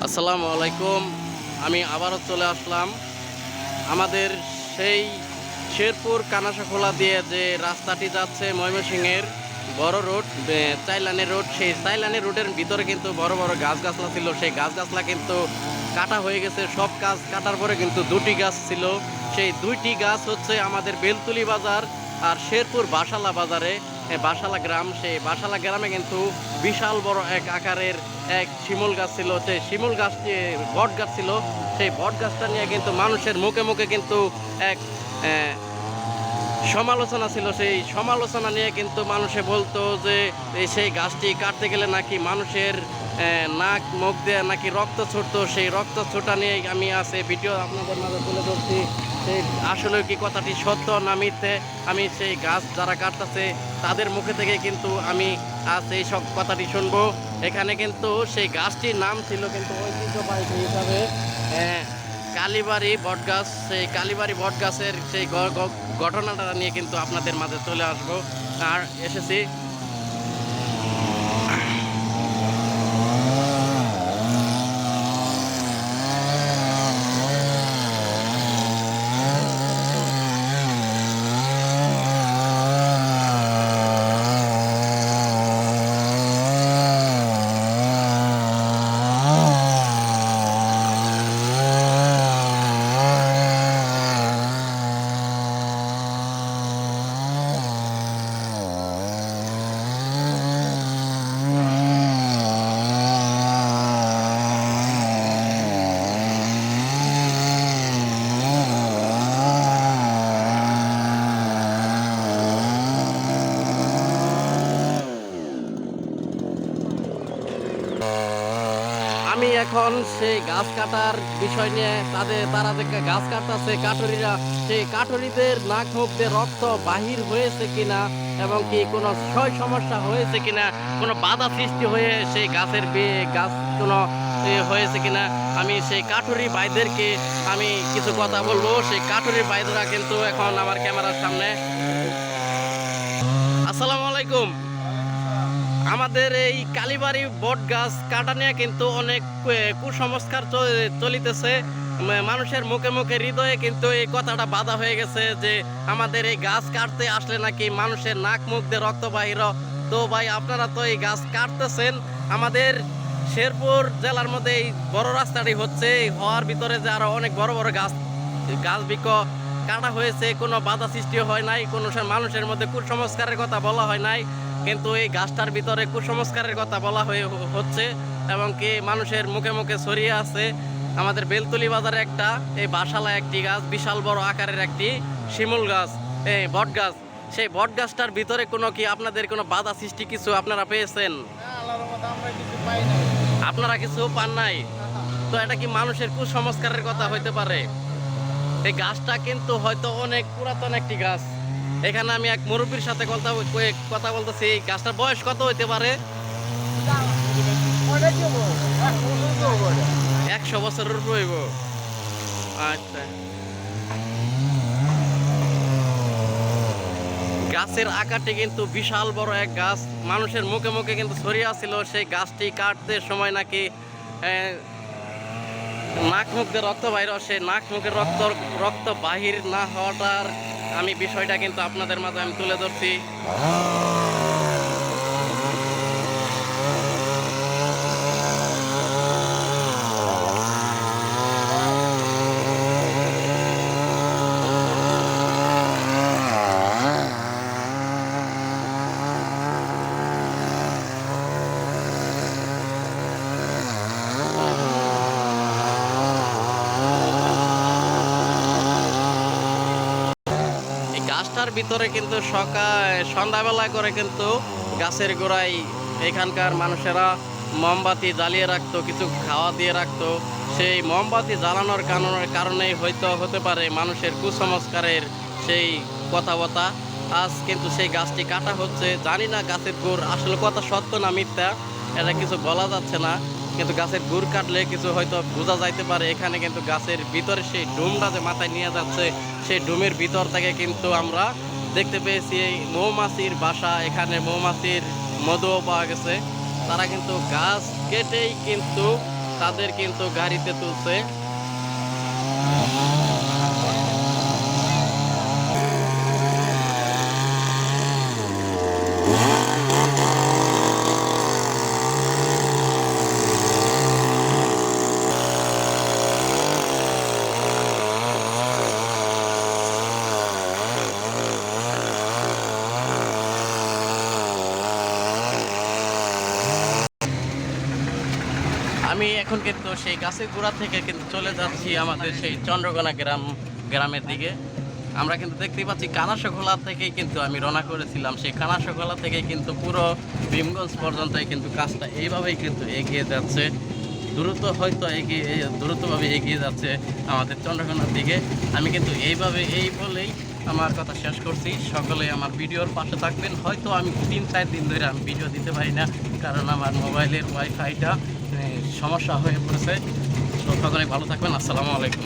আসসালামু আলাইকুম। আমি আবারও চলে আসলাম আমাদের সেই শেরপুর কানাসাখোলা দিয়ে যে রাস্তাটি যাচ্ছে ময়মনসিংহের বড় রোড, চাইলানি রোড। সেই চাইলানি রোডের ভিতরে কিন্তু বড় বড় গাছগাছলা ছিল। সেই গাছগাছলা কিন্তু কাটা হয়ে গেছে। সব গাছ কাটার পরে কিন্তু দুটি গাছ ছিল। সেই দুইটি গাছ হচ্ছে আমাদের বেলতুলি বাজার আর শেরপুর বাসালা বাজারে, বাসালা গ্রাম। সেই বাসালা গ্রামে কিন্তু বিশাল বড় এক আকারের এক শিমুল গাছ ছিল। সেই শিমুল গাছটি বট গাছ ছিল। সেই বট গাছটা নিয়ে কিন্তু মানুষের মুখে মুখে কিন্তু এক সমালোচনা ছিল। সেই সমালোচনা নিয়ে কিন্তু মানুষে বলতো যে সেই গাছটি কাটতে গেলে নাকি মানুষের নাক মুখ দিয়ে নাকি রক্ত ছুটতো। সেই রক্ত ছোটা নিয়ে আমি আছে ভিডিও আপনাদের মাঝে তুলে ধরছি। সেই আসলে কি কথাটি সত্য না মিথ্যে, আমি সেই গাছ যারা কাটতেছে তাদের মুখে থেকে কিন্তু আমি আজ এই সব কথাটি শুনবো। এখানে কিন্তু সেই গাছটির নাম ছিল কিন্তু ঐতিহ্যবাহী হিসাবে কালীবাড়ি বটগাছ। সেই কালীবাড়ি বটগাছের সেই ঘটনাটা নিয়ে কিন্তু আপনাদের মাঝে চলে আসবো আর এসেছি। আমি এখন সেই গাছ কাটার বিষয় নিয়ে তারা যে গাছ কাটতেছে কাঠুরিরা, সেই কাঠুরিদের নাক মুখ দিয়ে রক্ত বাহির হয়েছে কিনা এবং কি কোনো ক্ষয় সমস্যা হয়েছে কিনা, কোনো বাধা সৃষ্টি হয়ে সেই গাছের গাছ কোনো হয়েছে কিনা, আমি সেই কাঠুরি ভাইদেরকে আমি কিছু কথা বলবো। সেই কাঠুরি ভাইদেরা কিন্তু এখন আমার ক্যামেরার সামনে। আসসালামু আলাইকুম। আমাদের এই কালীবাড়ি বট গাছ কাটা নিয়ে কিন্তু অনেক কুসংস্কার চলিতেছে। মানুষের মুখে মুখে হৃদয়ে কিন্তু এই কথাটা বাধা হয়ে গেছে যে আমাদের এই গাছ কাটতে আসলে নাকি মানুষের নাক মুখ দিয়ে রক্ত বাহির। তো ভাই, আপনারা তো এই গাছ কাটতেছেন, আমাদের শেরপুর জেলার মধ্যে এই বড় রাস্তাটি হচ্ছে, হওয়ার ভিতরে যে আরো অনেক বড় বড় গাছ বৃক্ষ কাটা হয়েছে, কোনো বাধা সৃষ্টি হয় নাই, কোনো মানুষের মধ্যে কুসংস্কারের কথা বলা হয় নাই, কিন্তু এই গাছটার ভিতরে কুসংস্কারের কথা বলা হচ্ছে এবং কি মানুষের মুখে মুখে ছড়িয়ে আছে। আমাদের বেলতলি বাজারে একটা এই বাসালা একটি গাছ, বিশাল বড় আকারের একটি শিমুল গাছ, এই বট গাছ। সেই বট গাছটার ভিতরে কোনো কি আপনাদের কোনো বাধা সৃষ্টি কিছু আপনারা পেয়েছেন? আপনারা কিছু পান নাই? তো এটা কি মানুষের কুসংস্কারের কথা হইতে পারে? এই গাছটা কিন্তু হয়তো অনেক পুরাতন একটি গাছ। এখানে আমি এক মুরব্বীর সাথে কথা বলতেছি। এই গাছটার বয়স কত হইতে পারে? 100 বছরের উপর হইব। আচ্ছা, গাছের আকারটি কিন্তু বিশাল বড় এক গাছ, মানুষের মুখে মুখে কিন্তু ছড়িয়ে আসছিল সেই গাছটি কাটতে সময় নাকি নাক মুখ দিয়ে রক্ত বাহির। সেই নাক মুখের রক্ত বাহির না হওয়াটার আমি বিষয়টা কিন্তু আপনাদের মাঝে আমি তুলে ধরছি। গাছটার ভিতরে কিন্তু সন্ধ্যাবেলা করে কিন্তু গাছের গোড়ায় এখানকার মানুষেরা মোমবাতি জ্বালিয়ে রাখতো, কিছু খাওয়া দিয়ে রাখতো। সেই মোমবাতি জ্বালানোর কারণেই হয়তো হতে পারে মানুষের কুসংস্কারের সেই কথাবার্তা। আজ কিন্তু সেই গাছটি কাটা হচ্ছে। জানি না গাছের গুড় আসলে কথা সত্য না মিথ্যা, এটা কিছু বলা যাচ্ছে না, কিন্তু গাছের গুড় কাটলে কিছু হয়তো বোঝা যাইতে পারে। এখানে কিন্তু গাছের ভিতরে সেই ডুমটা যে মাথায় নিয়ে যাচ্ছে, সেই ডুমের ভিতর থেকে কিন্তু আমরা দেখতে পেয়েছি এই মৌমাছির বাসা। এখানে মৌমাছির মধুও পাওয়া গেছে। তারা কিন্তু গাছ কেটেই কিন্তু তাদের কিন্তু গাড়িতে তুলছে। আমি এখন কিন্তু সেই গাছের গোড়া থেকে কিন্তু চলে যাচ্ছি আমাদের সেই চন্দ্রকোনা গ্রামের দিকে। আমরা কিন্তু দেখতেই পাচ্ছি কানাশখোলা থেকেই কিন্তু আমি রওনা করেছিলাম। সেই কানাশখোলা থেকে কিন্তু পুরো ভীমগঞ্জ পর্যন্তই কিন্তু কাজটা এইভাবেই কিন্তু এগিয়ে যাচ্ছে, দ্রুতভাবে এগিয়ে যাচ্ছে আমাদের চন্দ্রকোনার দিকে। আমি কিন্তু এই বলেই আমার কথা শেষ করছি। সকলে আমার ভিডিওর পাশে থাকবেন। হয়তো আমি 3-4 দিন ধরে আমি ভিডিও দিতে পারি না, কারণ আমার মোবাইলের ওয়াইফাইটা সমস্যা হয়ে পড়েছে। সকলে ভালো থাকবেন। আসসালামু আলাইকুম।